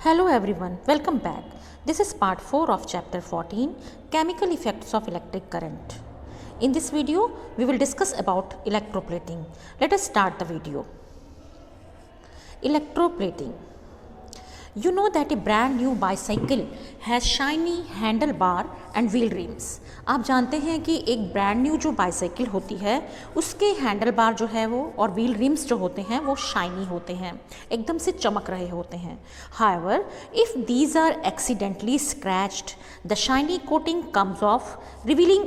Hello everyone, welcome back. This is part 4 of chapter 14, Chemical Effects of Electric Current. In this video, we will discuss about electroplating. Let us start the video. Electroplating. You know that a brand new bicycle has shiny handlebar and wheel rims. आप जानते हैं कि एक brand new जो bicycle होती है उसके handle bar जो है वो और व्हील रिम्स जो होते हैं वो शाइनी होते हैं, एकदम से चमक रहे होते हैं. However, if these are accidentally scratched, the shiny coating comes off, revealing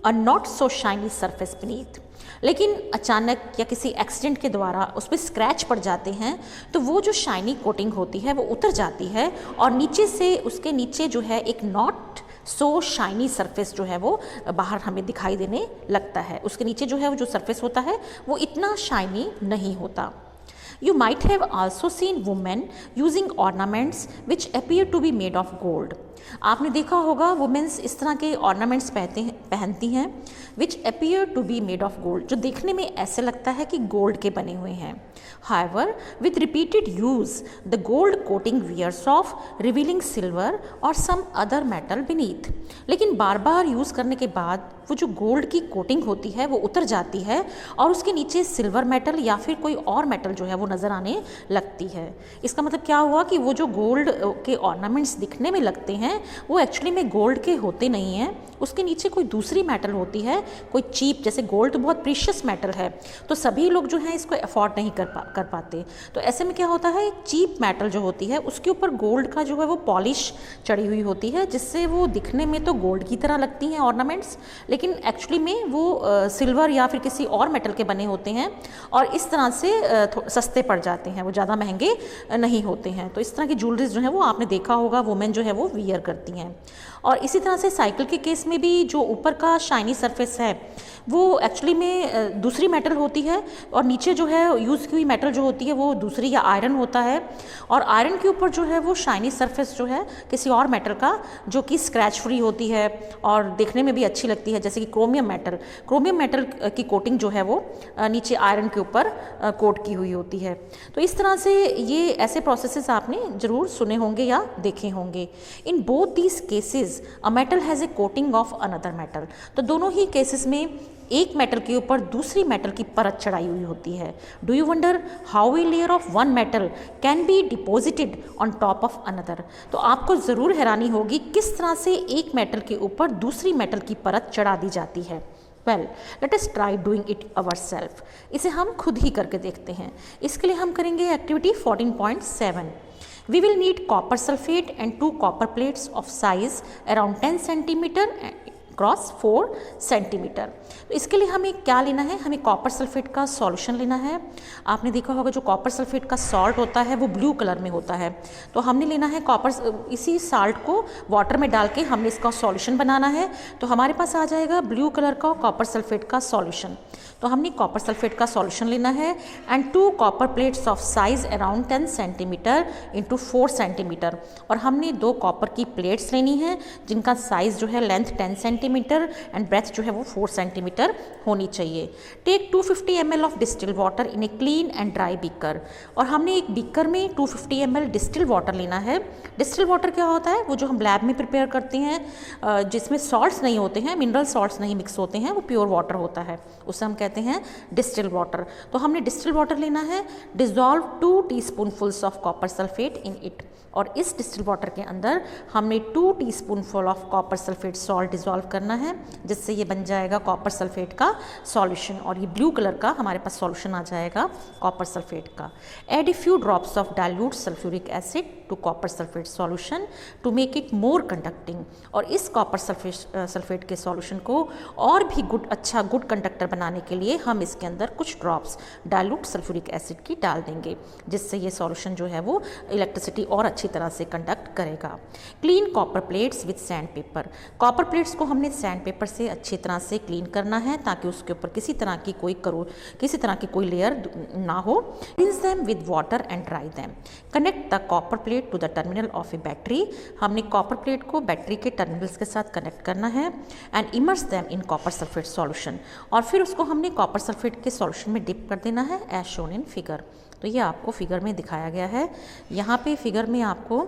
a not so shiny surface beneath. लेकिन अचानक या किसी एक्सीडेंट के द्वारा उस पर स्क्रैच पड़ जाते हैं तो वो जो शाइनी कोटिंग होती है वो उतर जाती है और नीचे से उसके नीचे जो है एक नॉट सो शाइनी सरफेस जो है वो बाहर हमें दिखाई देने लगता है. उसके नीचे जो है वो जो सरफेस होता है वो इतना शाइनी नहीं होता. You might have also seen women using ornaments which appear to be made of gold. आपने देखा होगा वुमेन्स इस तरह के ऑर्नामेंट्स पहनती हैं which appear to be made of gold, जो देखने में ऐसे लगता है कि गोल्ड के बने हुए हैं. However, with repeated use, the gold coating wears off, revealing silver or some other metal beneath. लेकिन बार बार यूज़ करने के बाद वो जो गोल्ड की कोटिंग होती है वो उतर जाती है और उसके नीचे सिल्वर मेटल या फिर कोई और मेटल जो है वो नज़र आने लगती है. इसका मतलब क्या हुआ कि वो जो गोल्ड के ऑर्नामेंट्स दिखने में लगते हैं वो एक्चुअली में गोल्ड के होते नहीं हैं. उसके नीचे कोई दूसरी मेटल होती है, कोई चीप, जैसे गोल्ड तो बहुत प्रीशियस मेटल है तो सभी लोग जो हैं इसको अफोर्ड नहीं कर पाते. तो ऐसे में क्या होता है, एक चीप मेटल जो होती है उसके ऊपर गोल्ड का जो है वो पॉलिश चढ़ी हुई होती है जिससे वो दिखने में तो गोल्ड की तरह लगती हैं ऑर्नामेंट्स, लेकिन एक्चुअली में वो सिल्वर या फिर किसी और मेटल के बने होते हैं और इस तरह से सस्ते पड़ जाते हैं, वो ज़्यादा महंगे नहीं होते हैं. तो इस तरह की ज्वेलरीज जो है वो आपने देखा होगा वुमेन जो है वो वियर करती हैं. और इसी तरह से साइकिल के केस में भी जो ऊपर का शाइनी सरफेस है वो एक्चुअली में दूसरी मेटल होती है और नीचे जो है यूज़ की हुई मेटल जो होती है वो दूसरी या आयरन होता है और आयरन के ऊपर जो है वो शाइनी सरफेस जो है किसी और मेटल का जो कि स्क्रैच फ्री होती है और देखने में भी अच्छी लगती है, जैसे कि क्रोमियम मेटल की कोटिंग जो है वो नीचे आयरन के ऊपर कोट की हुई होती है. तो इस तरह से ये ऐसे प्रोसेसेस आपने ज़रूर सुने होंगे या देखे होंगे. In both these cases a metal has a coating of another metal. तो दोनों ही केसेस में एक मेटल के ऊपर दूसरी मेटल की परत चढ़ाई हुई होती है. Do you wonder how a layer of one metal can be deposited on top of another. तो आपको ज़रूर हैरानी होगी किस तरह से एक मेटल के ऊपर दूसरी मेटल की परत चढ़ा दी जाती है. Well, let us try doing it ourself. इसे हम खुद ही करके देखते हैं. इसके लिए हम करेंगे activity 14.7. We will need copper sulfate and 2 copper plates of size around 10 centimeter cross 4 centimetre. तो इसके लिए हमें क्या लेना है, हमें कॉपर सल्फेट का सॉल्यूशन लेना है. आपने देखा होगा जो कॉपर सल्फेट का सॉल्ट होता है वो ब्लू कलर में होता है. तो हमने लेना है इसी साल्ट को वाटर में डाल के हमने इसका सॉल्यूशन बनाना है. तो हमारे पास आ जाएगा ब्लू कलर का कॉपर सल्फेट का सॉल्यूशन. तो हमने कॉपर सल्फेट का सॉल्यूशन लेना है and 2 copper plates of size around 10 centimetre into 4 centimetre. और हमने 2 कॉपर की प्लेट्स लेनी है जिनका साइज जो है लेंथ 10 सेंटीमीटर एंड ब्रेथ जो है वो 4 सेंटीमीटर होनी चाहिए. Take 250 ml of distil water in a clean and dry beaker. और हमने एक बीकर में 250 ml डिस्टिल वाटर लेना है. डिस्टिल वाटर क्या होता है, वो जो हम लैब में प्रिपेयर करते हैं जिसमें सॉल्ट्स नहीं होते हैं, मिनरल सॉल्ट्स नहीं मिक्स होते हैं, वो प्योर वाटर होता है, उसे हम कहते हैं डिस्टिल वाटर. तो हमने डिस्टिल वाटर लेना है. Dissolve 2 teaspoonfuls of copper sulphate in it. और इस डिस्टिल वाटर के अंदर हमने 2 teaspoonful of copper sulphate salt dissolve करना है जिससे ये बन जाएगा कॉपर सल्फेट का सॉल्यूशन और ये ब्लू कलर का हमारे पास सॉल्यूशन आ जाएगा कॉपर सल्फेट का. Add a few drops of dilute sulphuric acid to copper sulphate solution to make it more conducting. और इस कॉपर सल्फेट के सॉल्यूशन को और भी गुड कंडक्टर बनाने के लिए हम इसके अंदर कुछ ड्रॉप्स डाइल्यूट सल्फ्यूरिक एसिड की डाल देंगे जिससे ये सॉल्यूशन जो है वो इलेक्ट्रिसिटी और अच्छी तरह से कंडक्ट करेगा. Clean copper plates with sand paper. Copper plates को हमने सैंड पेपर से अच्छी तरह से क्लीन करना है ताकि उसके ऊपर किसी तरह की कोई लेयर ना हो. Rinse them with water and dry them. Connect the copper plate to the terminal of a battery. हमने कॉपर प्लेट को बैटरी के टर्मिनल्स के साथ कनेक्ट करना है and immerse them in copper sulphate solution. और फिर उसको हमने कॉपर सल्फेट के सॉल्यूशन में डिप कर देना है एज शोन इन फिगर. तो ये आपको फिगर में दिखाया गया है. यहाँ पे फिगर में आपको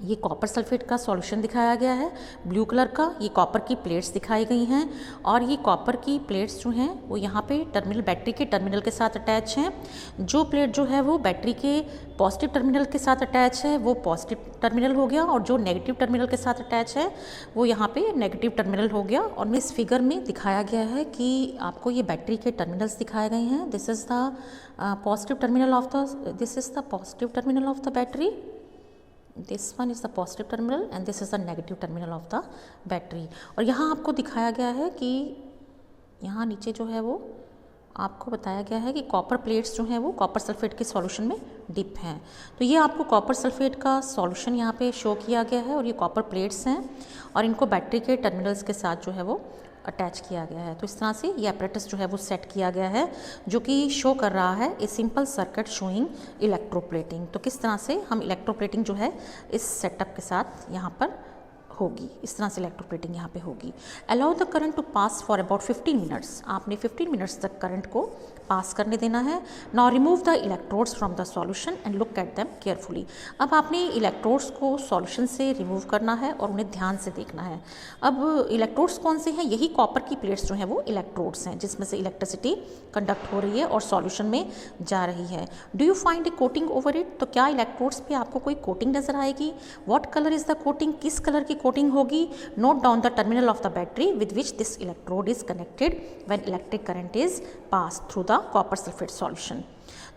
ये कॉपर सल्फेट का सॉल्यूशन दिखाया गया है ब्लू कलर का। ये कॉपर की प्लेट्स दिखाई गई हैं और ये कॉपर की प्लेट्स जो हैं वो यहाँ पे टर्मिनल, बैटरी के टर्मिनल के साथ अटैच हैं। जो प्लेट जो है वो बैटरी के पॉजिटिव टर्मिनल के साथ अटैच है वो पॉजिटिव टर्मिनल हो गया, और जो नेगेटिव टर्मिनल के साथ अटैच है वो यहाँ पे नेगेटिव टर्मिनल हो गया। और इस फिगर में दिखाया गया है कि आपको ये बैटरी के टर्मिनल्स दिखाए गए हैं। This is the positive terminal of the battery, this one is the positive terminal and this is the negative terminal of the battery. और यहाँ आपको दिखाया गया है कि यहाँ नीचे जो है वो आपको बताया गया है कि कॉपर प्लेट्स जो हैं वो कॉपर सल्फेट के सॉल्यूशन में डिप हैं। तो ये आपको कॉपर सल्फेट का सॉल्यूशन यहाँ पे शो किया गया है और ये कॉपर प्लेट्स हैं और इनको बैटरी के टर्मिनल्स के साथ जो है वो अटैच किया गया है। तो इस तरह से ये एपरेटस जो है वो सेट किया गया है जो कि शो कर रहा है a simple circuit showing electroplating. तो किस तरह से हम इलेक्ट्रोप्लेटिंग जो है इस सेटअप के साथ यहाँ पर होगी, इस तरह से इलेक्ट्रोप्लेटिंग यहाँ पे होगी। Allow the current to pass for about 15 minutes, आपने 15 मिनट्स तक करंट को पास करने देना है। Now remove the electrodes from the solution and look at them carefully. अब आपने इलेक्ट्रोड्स को सॉल्यूशन से रिमूव करना है और उन्हें ध्यान से देखना है। अब इलेक्ट्रोड्स कौन से हैं? यही कॉपर की प्लेट्स जो हैं वो इलेक्ट्रोड्स हैं जिसमें से इलेक्ट्रिसिटी कंडक्ट हो रही है और सॉल्यूशन में जा रही है। Do you find A coating over it? तो क्या इलेक्ट्रोड्स पे आपको कोई कोटिंग नजर आएगी? What colour is the coating? किस कलर की कोटिंग होगी? Note down the terminal of the battery with which this electrode is connected when electric current is pass through the copper sulphate solution.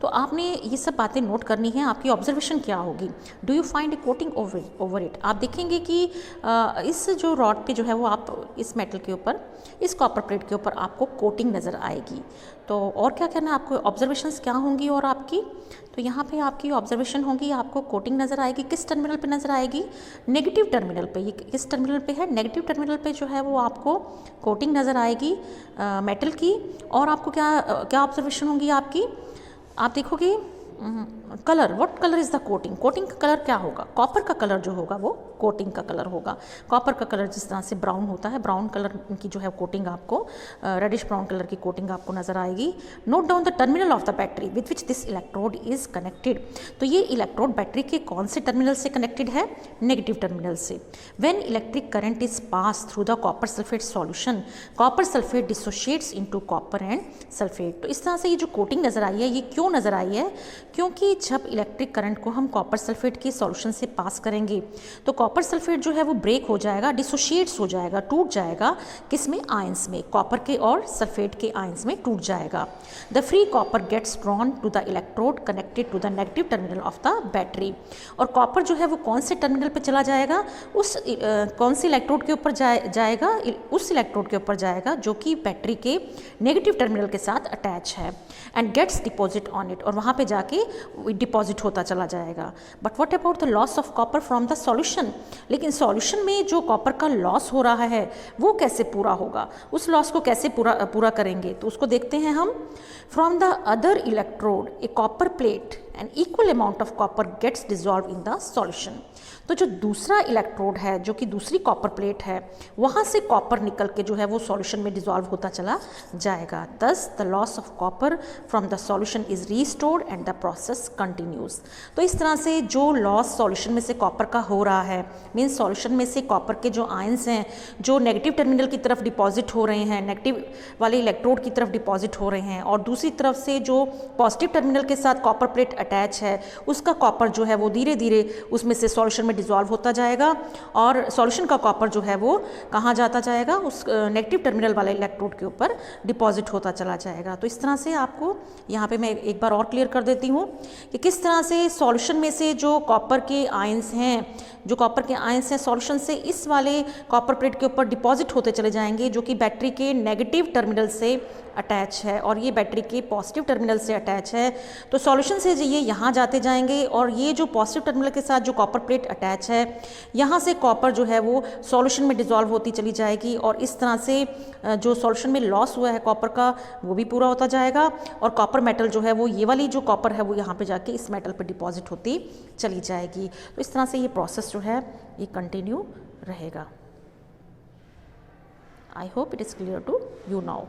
तो आपने ये सब बातें नोट करनी है। आपकी ऑब्जर्वेशन क्या होगी? Do you find A coating over it? आप देखेंगे कि इस जो रॉड पे जो है वो आप इस मेटल के ऊपर, इस कॉपर प्लेट के ऊपर आपको कोटिंग नज़र आएगी। तो और क्या करना है आपको? ऑब्जर्वेशंस क्या होंगी और आपकी? तो यहाँ पे आपकी ऑब्जर्वेशन होगी, आपको कोटिंग नज़र आएगी। किस टर्मिनल पे नज़र आएगी? नेगेटिव टर्मिनल पे। ये किस टर्मिनल पे है? नेगेटिव टर्मिनल पे जो है वो आपको कोटिंग नज़र आएगी मेटल की। और आपको क्या ऑब्जर्वेशन होंगी आपकी? आप देखोगे colour, what colour is the coating? Coating का कलर क्या होगा? कॉपर का कलर जो होगा वो कोटिंग का कलर होगा। कॉपर का कलर जिस तरह से ब्राउन होता है, ब्राउन कलर की जो है कोटिंग आपको, रेडिश ब्राउन कलर की कोटिंग आपको नजर आएगी। Note down the terminal of the battery with which this electrode is connected. तो ये इलेक्ट्रोड बैटरी के कौन से टर्मिनल से कनेक्टेड है? नेगेटिव टर्मिनल से। When electric current is pass through the copper sulphate solution, copper sulphate dissociates into copper and sulphate. तो इस तरह से ये जो कोटिंग नजर आई है, ये क्यों नजर आई है? क्योंकि जब इलेक्ट्रिक करंट को हम कॉपर सल्फेट के सॉल्यूशन से पास करेंगे तो कॉपर सल्फेट जो है वो ब्रेक हो जाएगा, डिसोशिएट्स हो जाएगा, टूट जाएगा। किसमें? आयंस में, कॉपर के और सल्फेट के आयंस में टूट जाएगा। The free copper gets drawn to the electrode connected to the negative terminal of the battery. और कॉपर जो है वो कौन से टर्मिनल पे चला जाएगा? उस कौन से इलेक्ट्रोड के ऊपर जाएगा? उस इलेक्ट्रोड के ऊपर जाएगा जो कि बैटरी के नेगेटिव टर्मिनल के साथ अटैच है। And gets deposit on it, और वहाँ पे जाके डिपॉजिट होता चला जाएगा। But what about the loss of copper from the solution? लेकिन सॉल्यूशन में जो कॉपर का लॉस हो रहा है वो कैसे पूरा होगा? उस लॉस को कैसे पूरा करेंगे? तो उसको देखते हैं हम। From the other electrode a copper plate an equal amount of copper gets dissolve in the solution. तो जो दूसरा इलेक्ट्रोड है, जो कि दूसरी कॉपर प्लेट है, वहाँ से कॉपर निकल के जो है वो सॉल्यूशन में डिजॉल्व होता चला जाएगा। दस the loss of copper from the solution is restored and the process continues. तो इस तरह से जो लॉस सॉल्यूशन में से कॉपर का हो रहा है, मीन्स सॉल्यूशन में से कॉपर के जो आयंस हैं जो नेगेटिव टर्मिनल की तरफ डिपॉजिट हो रहे हैं, नेगेटिव वाले इलेक्ट्रोड की तरफ डिपॉजिट हो रहे हैं, और दूसरी तरफ से जो पॉजिटिव टर्मिनल के साथ कॉपर प्लेट अटैच है उसका कॉपर जो है वो धीरे धीरे उसमें से सॉल्यूशन में डिजॉल्व होता जाएगा, और सॉल्यूशन का कॉपर जो है वो कहाँ जाता जाएगा? उस नेगेटिव टर्मिनल वाले इलेक्ट्रोड के ऊपर डिपॉजिट होता चला जाएगा। तो इस तरह से आपको यहाँ पे मैं एक बार और क्लियर कर देती हूँ कि किस तरह से सॉल्यूशन में से जो कॉपर के आयंस हैं, सॉल्यूशन से इस वाले कॉपर प्लेट के ऊपर डिपॉजिट होते चले जाएंगे जो कि बैटरी के नेगेटिव टर्मिनल से अटैच है और ये बैटरी के पॉजिटिव टर्मिनल से अटैच है। तो सॉल्यूशन से ये यहाँ जाते जाएंगे, और ये जो पॉजिटिव टर्मिनल के साथ जो कॉपर प्लेट अटैच है, यहाँ से कॉपर जो है वो सॉल्यूशन में डिजॉल्व होती चली जाएगी, और इस तरह से जो सॉल्यूशन में लॉस हुआ है कॉपर का वो भी पूरा होता जाएगा, और कॉपर मेटल जो है वो, ये वाली जो कॉपर है वो यहाँ पे जाके इस मेटल पे डिपॉजिट होती चली जाएगी। तो इस तरह से ये प्रोसेस जो है ये कंटिन्यू रहेगा। I hope it is clear to you now.